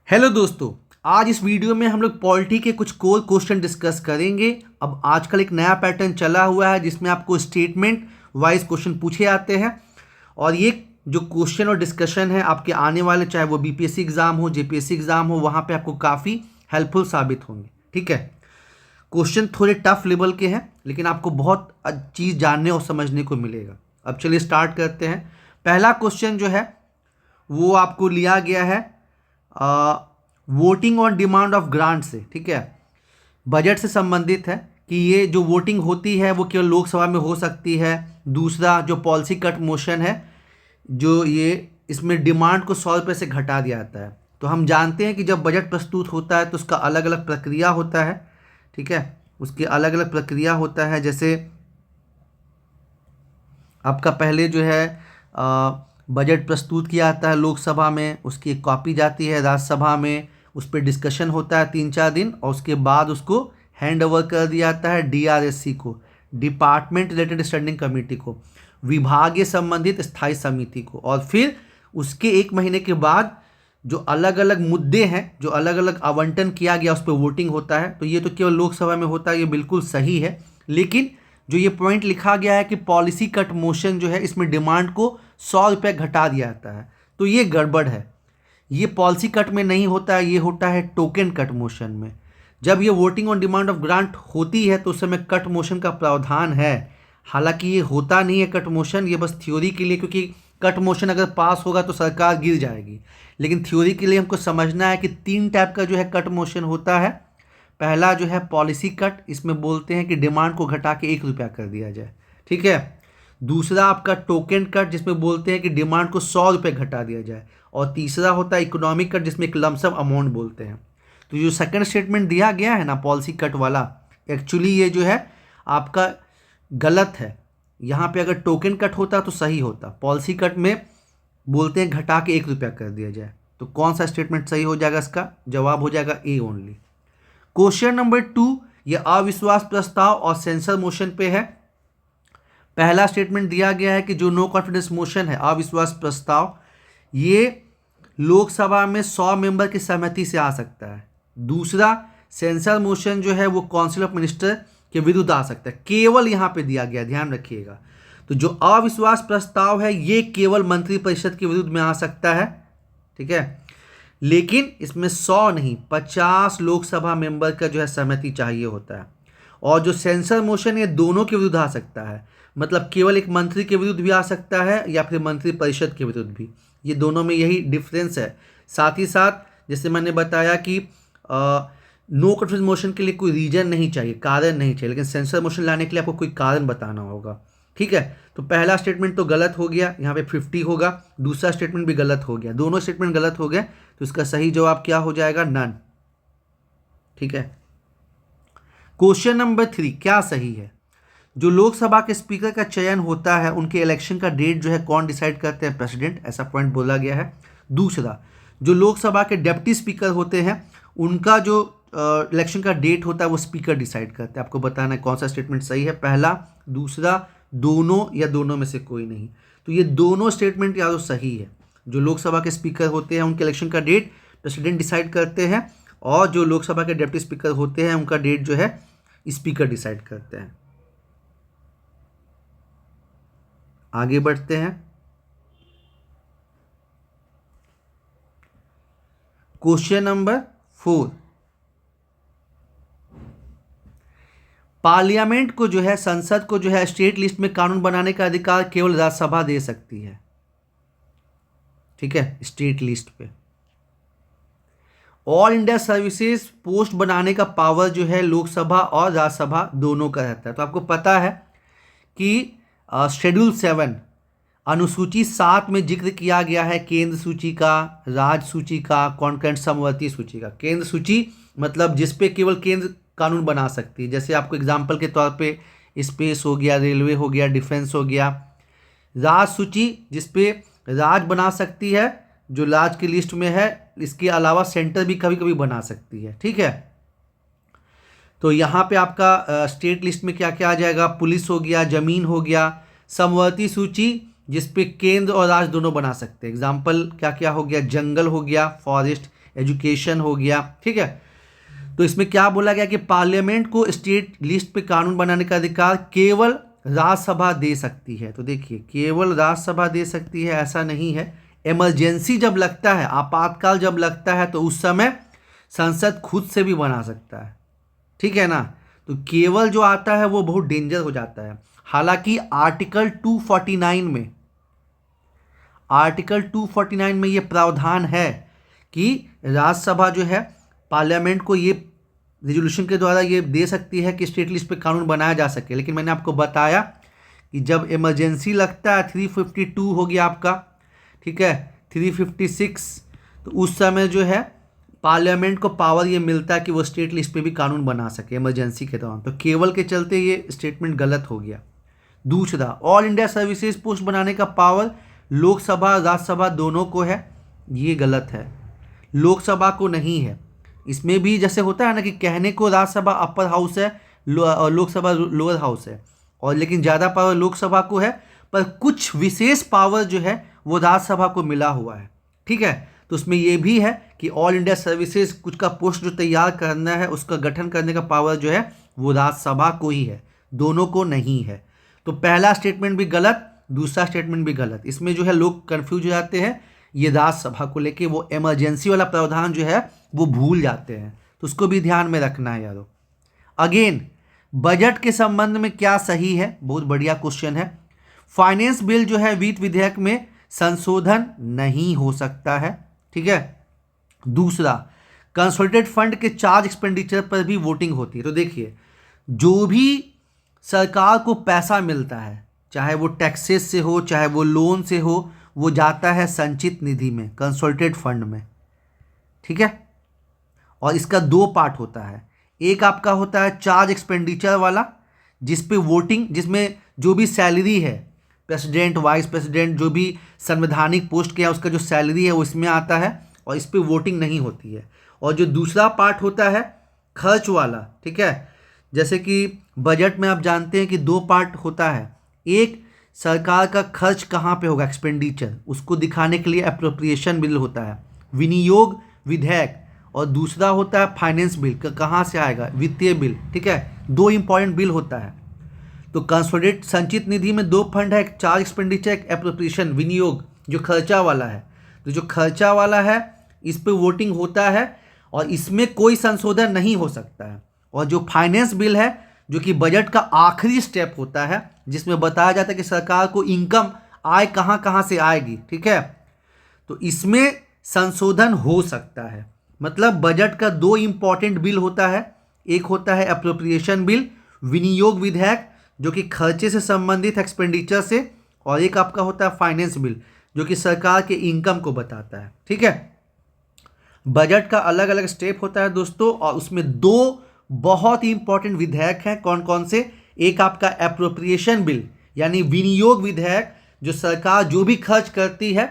Hello दोस्तों। आज इस वीडियो में हम लोग पॉलिटी के कुछ कोर क्वेश्चन डिस्कस करेंगे। अब आजकल एक नया पैटर्न चला हुआ है जिसमें आपको स्टेटमेंट वाइज क्वेश्चन पूछे जाते हैं और ये जो क्वेश्चन और डिस्कशन है आपके आने वाले, चाहे वो बीपीएससी एग्जाम हो, जेपीएससी एग्जाम हो, वहाँ पे आपको काफ़ी हेल्पफुल साबित होंगे। ठीक है, क्वेश्चन थोड़े टफ लेवल के हैं लेकिन आपको बहुत चीज़ जानने और समझने को मिलेगा। अब चलिए स्टार्ट करते हैं। पहला क्वेश्चन जो है वो आपको लिया गया है voting on demand of grant से। ठीक है, बजट से संबंधित है कि ये जो वोटिंग होती है वो केवल लोकसभा में हो सकती है। दूसरा जो पॉलिसी कट मोशन है, जो ये इसमें डिमांड को 100 रुपये से घटा दिया जाता है। तो हम जानते हैं कि जब बजट प्रस्तुत होता है तो उसका अलग अलग प्रक्रिया होता है। ठीक है, उसकी अलग अलग प्रक्रिया होता है। जैसे आपका पहले जो है बजट प्रस्तुत किया जाता है लोकसभा में, उसकी एक कॉपी जाती है राज्यसभा में, उस पर डिस्कशन होता है 3-4 दिन और उसके बाद उसको हैंड ओवर कर दिया जाता है डीआरएससी को, डिपार्टमेंट रिलेटेड स्टैंडिंग कमेटी को, विभागीय संबंधित स्थायी समिति को। और फिर उसके 1 महीने के बाद जो अलग अलग मुद्दे हैं, जो अलग अलग आवंटन किया गया, उस पर वोटिंग होता है। तो ये तो केवल लोकसभा में होता है, ये बिल्कुल सही है। लेकिन जो ये पॉइंट लिखा गया है कि पॉलिसी कट मोशन जो है इसमें डिमांड को 100 रुपये घटा दिया जाता है, तो ये गड़बड़ है। ये पॉलिसी कट में नहीं होता है, ये होता है टोकन कट मोशन में। जब ये voting on demand of grant होती है तो उस समय कट मोशन का प्रावधान है। हालांकि ये होता नहीं है कट मोशन, ये बस थ्योरी के लिए, क्योंकि कट मोशन अगर पास होगा तो सरकार गिर जाएगी। लेकिन थ्योरी के लिए हमको समझना है कि 3 टाइप का जो है कट मोशन होता है। पहला जो है पॉलिसी कट, इसमें बोलते हैं कि डिमांड को घटा के 1 रुपया कर दिया जाए। ठीक है। दूसरा आपका टोकन कट, जिसमें बोलते हैं कि डिमांड को 100 रुपये घटा दिया जाए। और तीसरा होता है इकोनॉमिक कट, जिसमें एक लमसम अमाउंट बोलते हैं। तो जो सेकंड स्टेटमेंट दिया गया है ना पॉलिसी कट वाला, एक्चुअली ये जो है आपका गलत है। यहाँ पे अगर टोकन कट होता तो सही होता। पॉलिसी कट में बोलते हैं घटा के 1 रुपया कर दिया जाए। तो कौन सा स्टेटमेंट सही हो जाएगा? इसका जवाब हो जाएगा ए ओनली। क्वेश्चन नंबर 2, ये अविश्वास प्रस्ताव और सेंसर मोशन पे है। पहला स्टेटमेंट दिया गया है कि जो नो कॉन्फिडेंस मोशन है, अविश्वास प्रस्ताव, ये लोकसभा में 100 मेंबर की सहमति से आ सकता है। दूसरा सेंसर मोशन जो है वो काउंसिल ऑफ मिनिस्टर के विरुद्ध आ सकता है। केवल यहाँ पे दिया गया, ध्यान रखिएगा। तो जो अविश्वास प्रस्ताव है ये केवल मंत्रिपरिषद के विरुद्ध में आ सकता है। ठीक है, लेकिन इसमें 100 नहीं 50 लोकसभा मेंबर का जो है सहमति चाहिए होता है। और जो सेंसर मोशन ये दोनों के विरुद्ध आ सकता है, मतलब केवल एक मंत्री के विरुद्ध भी आ सकता है या फिर मंत्रिपरिषद के विरुद्ध भी। ये दोनों में यही डिफरेंस है। साथ ही साथ जैसे मैंने बताया कि नो कॉन्फिडेंस मोशन के लिए कोई रीजन नहीं चाहिए, कारण नहीं चाहिए, लेकिन सेंसर मोशन लाने के लिए आपको कोई कारण बताना होगा। ठीक है, तो पहला स्टेटमेंट तो गलत हो गया, यहाँ पे 50 होगा। दूसरा स्टेटमेंट भी गलत हो गया, दोनों स्टेटमेंट गलत हो गए। तो इसका सही जवाब क्या हो जाएगा? नन। ठीक है। क्वेश्चन नंबर 3, क्या सही है? जो लोकसभा के स्पीकर का चयन होता है उनके इलेक्शन का डेट जो है कौन डिसाइड करते हैं? प्रेसिडेंट, ऐसा पॉइंट बोला गया है। दूसरा, जो लोकसभा के डिप्टी स्पीकर होते हैं उनका जो इलेक्शन का डेट होता है वो स्पीकर डिसाइड करते हैं। आपको बताना है कौन सा स्टेटमेंट सही है, पहला, दूसरा, दोनों या दोनों में से कोई नहीं। तो ये दोनों स्टेटमेंट या तो सही है। जो लोकसभा के स्पीकर होते हैं उनके इलेक्शन का डेट प्रेसिडेंट डिसाइड करते हैं और जो लोकसभा के डिप्टी स्पीकर होते हैं उनका डेट जो है स्पीकर डिसाइड करते हैं। आगे बढ़ते हैं। क्वेश्चन नंबर 4, पार्लियामेंट को जो है, संसद को जो है स्टेट लिस्ट में कानून बनाने का अधिकार केवल राज्यसभा दे सकती है। ठीक है, स्टेट लिस्ट पे। ऑल इंडिया सर्विसेज पोस्ट बनाने का पावर जो है लोकसभा और राज्यसभा दोनों का रहता है। तो आपको पता है कि शेड्यूल 7 अनुसूची 7 में जिक्र किया गया है केंद्र सूची का, राज्य सूची का, कॉन्करेंट समवर्ती सूची का। केंद्र सूची मतलब जिसपे केवल केंद्र कानून बना सकती है। जैसे आपको एग्जाम्पल के तौर पे स्पेस हो गया, रेलवे हो गया, डिफेंस हो गया। राज्य सूची जिसपे राज्य बना सकती है, जो राज्य की लिस्ट में है। इसके अलावा सेंटर भी कभी कभी बना सकती है। ठीक है, तो यहाँ पे आपका स्टेट लिस्ट में क्या क्या आ जाएगा? पुलिस हो गया, जमीन हो गया। समवर्ती सूची जिसपे केंद्र और राज्य दोनों बना सकते हैं। एग्जाम्पल क्या क्या हो गया? जंगल हो गया, फॉरेस्ट, एजुकेशन हो गया, ठीक है। तो इसमें क्या बोला गया कि पार्लियामेंट को स्टेट लिस्ट पे कानून बनाने का अधिकार केवल राज्यसभा दे सकती है। तो देखिए, केवल राज्यसभा दे सकती है ऐसा नहीं है। इमरजेंसी जब लगता है, आपातकाल जब लगता है, तो उस समय संसद खुद से भी बना सकता है, ठीक है ना। तो केवल जो आता है वो बहुत डेंजर हो जाता है। हालांकि आर्टिकल 249 में ये प्रावधान है कि राज्यसभा जो है पार्लियामेंट को ये रेजोल्यूशन के द्वारा ये दे सकती है कि स्टेट लिस्ट पे कानून बनाया जा सके। लेकिन मैंने आपको बताया कि जब इमरजेंसी लगता है, 352 हो गया आपका, ठीक है, 356, तो उस समय जो है पार्लियामेंट को पावर ये मिलता है कि वो स्टेट लिस्ट पे भी कानून बना सके इमरजेंसी के दौरान। तो केवल के चलते ये स्टेटमेंट गलत हो गया। दूसरा, ऑल इंडिया सर्विसेज पोस्ट बनाने का पावर लोकसभा राज्यसभा दोनों को है, ये गलत है। लोकसभा को नहीं है। इसमें भी जैसे होता है ना कि कहने को राज्यसभा अपर हाउस है, लोकसभा लोअर हाउस है, और लेकिन ज़्यादा पावर लोकसभा को है, पर कुछ विशेष पावर जो है वो राज्यसभा को मिला हुआ है, ठीक है। तो उसमें ये भी है कि ऑल इंडिया सर्विसेज कुछ का पोस्ट जो तैयार करना है, उसका गठन करने का पावर जो है वो राज्यसभा को ही है, दोनों को नहीं है। तो पहला स्टेटमेंट भी गलत, दूसरा स्टेटमेंट भी गलत। इसमें जो है लोग कंफ्यूज हो जाते हैं, ये राज्यसभा को लेके वो इमरजेंसी वाला प्रावधान जो है वो भूल जाते हैं, तो उसको भी ध्यान में रखना है यारो। अगेन, बजट के संबंध में क्या सही है, बहुत बढ़िया क्वेश्चन है। फाइनेंस बिल जो है वित्त विधेयक में संशोधन नहीं हो सकता है, ठीक है। दूसरा, कंसोलिडेटेड फंड के चार्ज एक्सपेंडिचर पर भी वोटिंग होती है। तो देखिए, जो भी सरकार को पैसा मिलता है, चाहे वो टैक्सेस से हो, चाहे वो लोन से हो, वो जाता है संचित निधि में, कंसोलिडेटेड फंड में, ठीक है। और इसका दो पार्ट होता है। एक आपका होता है चार्ज एक्सपेंडिचर वाला, जिस पे वोटिंग, जिसमें जो भी सैलरी है, प्रेसिडेंट, वाइस प्रेसिडेंट, जो भी संवैधानिक पोस्ट किया उसका जो सैलरी है वो इसमें आता है, और इस पे वोटिंग नहीं होती है। और जो दूसरा पार्ट होता है खर्च वाला, ठीक है, जैसे कि बजट में आप जानते हैं कि दो पार्ट होता है। एक, सरकार का खर्च कहाँ पे होगा, एक्सपेंडिचर, उसको दिखाने के लिए एप्रोप्रिएशन बिल होता है, विनियोग विधेयक, और दूसरा होता है फाइनेंस बिल, कहाँ से आएगा, वित्तीय बिल, ठीक है। दो इंपॉर्टेंट बिल होता है। तो कंसोलिडेटेड संचित निधि में दो फंड है, एक चार्ज एक्सपेंडिचर, एक एप्रोप्रिएशन, विनियोग, जो खर्चा वाला है। तो जो खर्चा वाला है इस पे वोटिंग होता है, और इसमें कोई संशोधन नहीं हो सकता है। और जो फाइनेंस बिल है, जो कि बजट का आखिरी स्टेप होता है, जिसमें बताया जाता है कि सरकार को इनकम, आय कहाँ कहाँ से आएगी, ठीक है, तो इसमें संशोधन हो सकता है। मतलब बजट का दो इंपॉर्टेंट बिल होता है, एक होता है एप्रोप्रिएशन बिल, विनियोग विधेयक, जो कि खर्चे से संबंधित एक्सपेंडिचर से, और एक आपका होता है फाइनेंस बिल, जो कि सरकार के इनकम को बताता है, ठीक है। बजट का अलग अलग स्टेप होता है दोस्तों, और उसमें दो बहुत ही इंपॉर्टेंट विधेयक हैं। कौन कौन से? एक आपका एप्रोप्रिएशन बिल, यानी विनियोग विधेयक, जो सरकार जो भी खर्च करती है,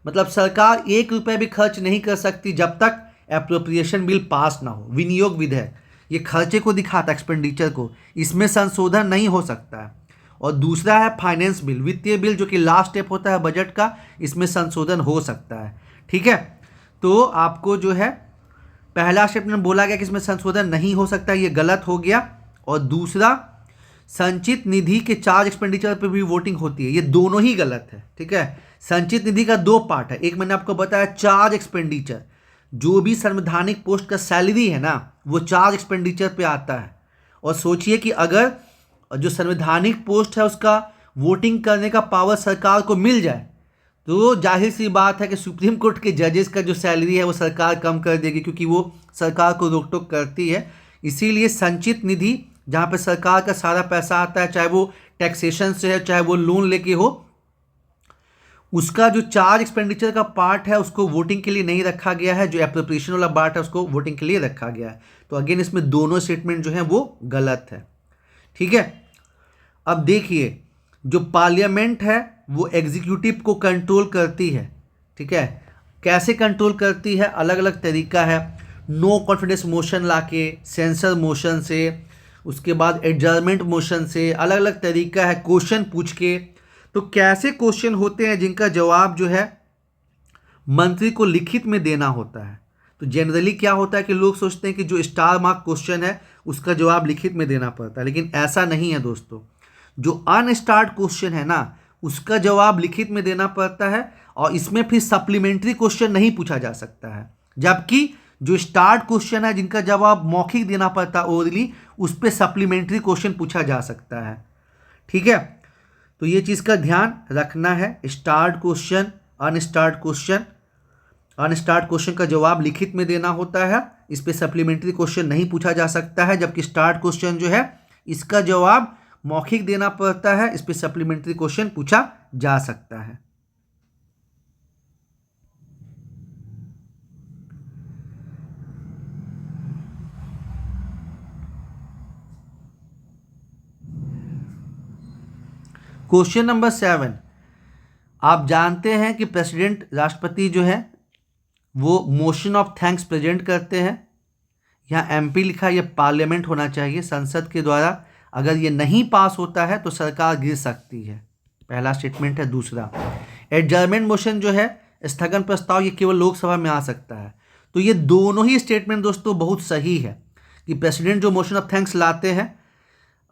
मतलब सरकार 1 रुपये भी खर्च नहीं कर सकती जब तक एप्रोप्रिएशन बिल पास ना हो। विनियोग विधेयक ये खर्चे को दिखाता, एक्सपेंडिचर को, इसमें संशोधन नहीं हो सकता है। और दूसरा है फाइनेंस बिल, वित्तीय बिल, जो कि लास्ट स्टेप होता है बजट का, इसमें संशोधन हो सकता है, ठीक है। तो आपको जो है पहला स्टेप में बोला गया कि इसमें संशोधन नहीं हो सकता, ये गलत हो गया। और दूसरा, संचित निधि के चार्ज एक्सपेंडिचर पर भी वोटिंग होती है, ये दोनों ही गलत है, ठीक है। संचित निधि का दो पार्ट है, एक मैंने आपको बताया चार्ज एक्सपेंडिचर, जो भी संवैधानिक पोस्ट का सैलरी है ना, वो चार्ज एक्सपेंडिचर पे आता है। और सोचिए कि अगर जो संवैधानिक पोस्ट है उसका वोटिंग करने का पावर सरकार को मिल जाए, तो जाहिर सी बात है कि सुप्रीम कोर्ट के जजेस का जो सैलरी है वो सरकार कम कर देगी, क्योंकि वो सरकार को रोक टोक करती है। इसीलिए संचित निधि, जहाँ पे सरकार का सारा पैसा आता है, चाहे वो टैक्सेशन से है, चाहे वो लोन लेके हो, उसका जो चार्ज एक्सपेंडिचर का पार्ट है उसको वोटिंग के लिए नहीं रखा गया है, जो एप्रोप्रिएशन वाला पार्ट है उसको वोटिंग के लिए रखा गया है। तो अगेन इसमें दोनों स्टेटमेंट जो है वो गलत है, ठीक है। अब देखिए, जो पार्लियामेंट है वो एग्जीक्यूटिव को कंट्रोल करती है, ठीक है। कैसे कंट्रोल करती है? अलग अलग तरीका है। नो कॉन्फिडेंस मोशन लाके, सेंसर मोशन से, उसके बाद एडजर्नमेंट मोशन से, अलग अलग तरीका है, क्वेश्चन पूछ के। तो कैसे क्वेश्चन होते हैं जिनका जवाब जो है मंत्री को लिखित में देना होता है? तो जनरली क्या होता है कि लोग सोचते हैं कि जो स्टार मार्क क्वेश्चन है उसका जवाब लिखित में देना पड़ता है, लेकिन ऐसा नहीं है दोस्तों। जो अनस्टार्ड क्वेश्चन है ना उसका जवाब लिखित में देना पड़ता है, और इसमें फिर सप्लीमेंट्री क्वेश्चन नहीं पूछा जा सकता है। जबकि जो स्टार्ड क्वेश्चन है जिनका जवाब मौखिक देना पड़ता है ओरली, उस पर सप्लीमेंट्री क्वेश्चन पूछा जा सकता है। ठीक है, तो ये चीज़ का ध्यान रखना है। स्टार्ड क्वेश्चन, अनस्टार्ड क्वेश्चन का जवाब लिखित में देना होता है, इस पर सप्लीमेंट्री क्वेश्चन नहीं पूछा जा सकता है। जबकि स्टार्ड क्वेश्चन जो है इसका जवाब मौखिक देना पड़ता है, इस पर सप्लीमेंट्री क्वेश्चन पूछा जा सकता है। क्वेश्चन नंबर 7, आप जानते हैं कि प्रेसिडेंट, राष्ट्रपति जो है वो मोशन ऑफ थैंक्स प्रेजेंट करते हैं। यहाँ एमपी लिखा, ये पार्लियामेंट होना चाहिए, संसद के द्वारा। अगर ये नहीं पास होता है तो सरकार गिर सकती है, पहला स्टेटमेंट है। दूसरा, एडजर्नमेंट मोशन जो है, स्थगन प्रस्ताव, ये केवल लोकसभा में आ सकता है। तो ये दोनों ही स्टेटमेंट दोस्तों बहुत सही है कि प्रेसिडेंट जो मोशन ऑफ थैंक्स लाते हैं,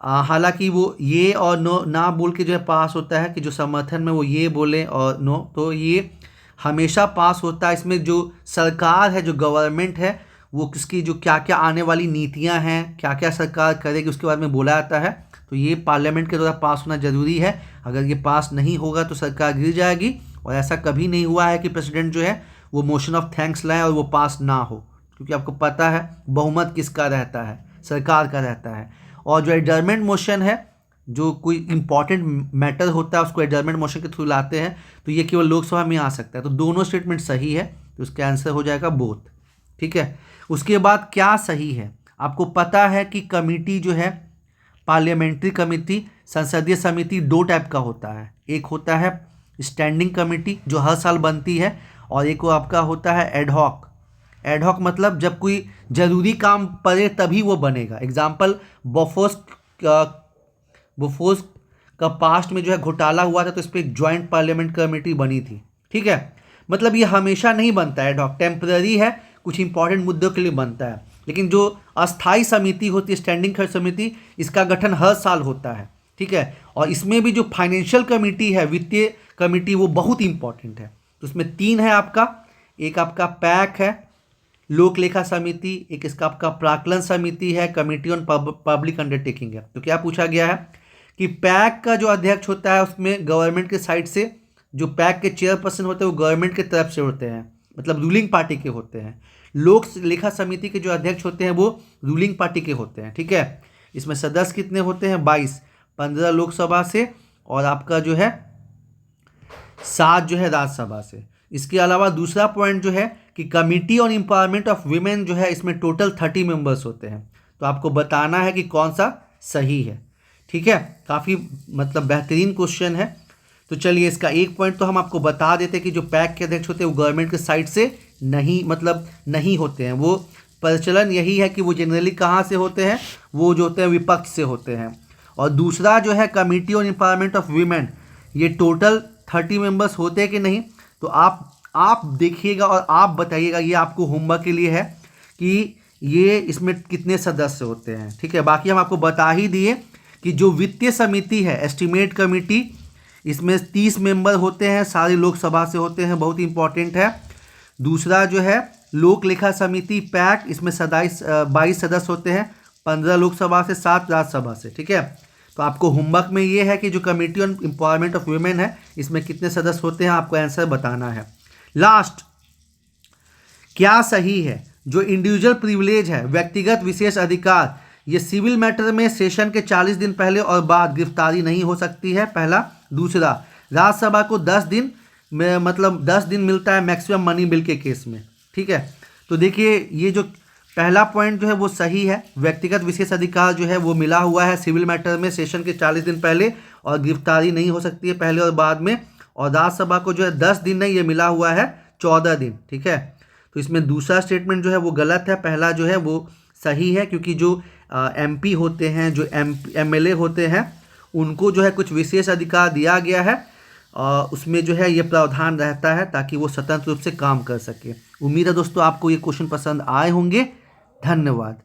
हालांकि वो ये और नो ना बोल के जो है पास होता है, कि जो समर्थन में वो ये बोले और नो, तो ये हमेशा पास होता है। इसमें जो सरकार है, जो गवर्नमेंट है, वो किसकी जो क्या क्या आने वाली नीतियां हैं, क्या क्या सरकार करेगी, उसके बारे में बोला जाता है। तो ये पार्लियामेंट के द्वारा पास होना ज़रूरी है। अगर ये पास नहीं होगा तो सरकार गिर जाएगी, और ऐसा कभी नहीं हुआ है कि प्रेसिडेंट जो है वो मोशन ऑफ थैंक्स लाए और वो पास ना हो, क्योंकि आपको पता है बहुमत किसका रहता है, सरकार का रहता है। और जो एडजर्नमेंट मोशन है, जो कोई इंपॉर्टेंट मैटर होता है उसको एडजर्नमेंट मोशन के थ्रू लाते हैं, तो ये केवल लोकसभा में आ सकता है। तो दोनों स्टेटमेंट सही है, तो उसका आंसर हो जाएगा बोथ। ठीक है, उसके बाद क्या सही है, आपको पता है कि कमेटी जो है, पार्लियामेंट्री कमेटी, संसदीय समिति, दो टाइप का होता है। एक होता है स्टैंडिंग कमेटी जो हर साल बनती है, और एक वो आपका होता है एडहॉक। एडहॉक मतलब जब कोई ज़रूरी काम पड़े तभी वो बनेगा। एग्जाम्पल, बोफोर्स का पास्ट में जो है घोटाला हुआ था, तो इस पर एक ज्वाइंट पार्लियामेंट कमेटी बनी थी। ठीक है, मतलब ये हमेशा नहीं बनता है, एडहॉक टेम्पररी है, कुछ इंपॉर्टेंट मुद्दों के लिए बनता है। लेकिन जो अस्थाई समिति होती है, स्टैंडिंग समिति, इसका गठन हर साल होता है। ठीक है, और इसमें भी जो फाइनेंशियल कमेटी है, वित्तीय कमेटी, वो बहुत इंपॉर्टेंट है। तो उसमें 3 है आपका, एक आपका पैक है, लोक लेखा समिति, एक इसका आपका प्राक्कलन समिति है, कमेटी ऑन पब्लिक अंडरटेकिंग है। तो क्या पूछा गया है कि पैक का जो अध्यक्ष होता है उसमें गवर्नमेंट के साइड से, जो पैक के चेयरपर्सन होते हैं वो गवर्नमेंट की तरफ से होते हैं, मतलब रूलिंग पार्टी के होते हैं। लोक लेखा समिति के जो अध्यक्ष होते हैं वो रूलिंग पार्टी के होते हैं। ठीक है, इसमें सदस्य कितने होते हैं, 22, 15 लोकसभा से और आपका जो है 7 जो है राज्यसभा से। इसके अलावा दूसरा पॉइंट जो है कि committee on empowerment of women जो है, इसमें टोटल 30 मेंबर्स होते हैं। तो आपको बताना है कि कौन सा सही है। ठीक है, काफ़ी मतलब बेहतरीन क्वेश्चन है। तो चलिए, इसका एक पॉइंट तो हम आपको बता देते हैं कि जो पैक के अध्यक्ष होते हैं वो गवर्नमेंट के साइड से नहीं होते हैं। वो प्रचलन यही है कि वो जनरली कहाँ से होते हैं, वो जो होते हैं विपक्ष से होते हैं। और दूसरा जो है committee on empowerment of women, ये टोटल 30 मेंबर्स होते हैं कि नहीं, तो आप देखिएगा और आप बताइएगा, ये आपको होमवर्क के लिए है कि ये इसमें कितने सदस्य होते हैं। ठीक है, बाकी हम आपको बता ही दिए कि जो वित्तीय समिति है, एस्टीमेट कमेटी, इसमें 30 मेंबर होते हैं, सारे लोकसभा से होते हैं, बहुत इंपॉर्टेंट है। दूसरा जो है लोक लेखा समिति पैक, इसमें 22 सदस्य होते हैं, 15 लोकसभा से, 7 राज्यसभा से। ठीक है, तो आपको होमवर्क में ये है कि जो committee on empowerment of women है, इसमें कितने सदस्य होते हैं, आपको आंसर बताना है। लास्ट, क्या सही है, जो इंडिविजुअल प्रिविलेज है, व्यक्तिगत विशेष अधिकार, ये सिविल मैटर में सेशन के 40 दिन पहले और बाद गिरफ्तारी नहीं हो सकती है, पहला। दूसरा, राज्यसभा को 10 दिन में मतलब 10 दिन मिलता है मैक्सिमम मनी बिल के केस में। ठीक है, तो देखिए ये जो पहला पॉइंट जो है वो सही है, व्यक्तिगत विशेष अधिकार जो है वो मिला हुआ है सिविल मैटर में सेशन के 40 दिन पहले, और गिरफ्तारी नहीं हो सकती है पहले और बाद में। और राज्यसभा को जो है 10 दिन नहीं, ये मिला हुआ है 14 दिन। ठीक है, तो इसमें दूसरा स्टेटमेंट जो है वो गलत है, पहला जो है वो सही है, क्योंकि जो एमपी होते हैं, जो एमएलए होते हैं, उनको जो है कुछ विशेष अधिकार दिया गया है, उसमें जो है ये प्रावधान रहता है ताकि वो स्वतंत्र रूप से काम कर सके। उम्मीद है दोस्तों आपको ये क्वेश्चन पसंद आए होंगे। धन्यवाद।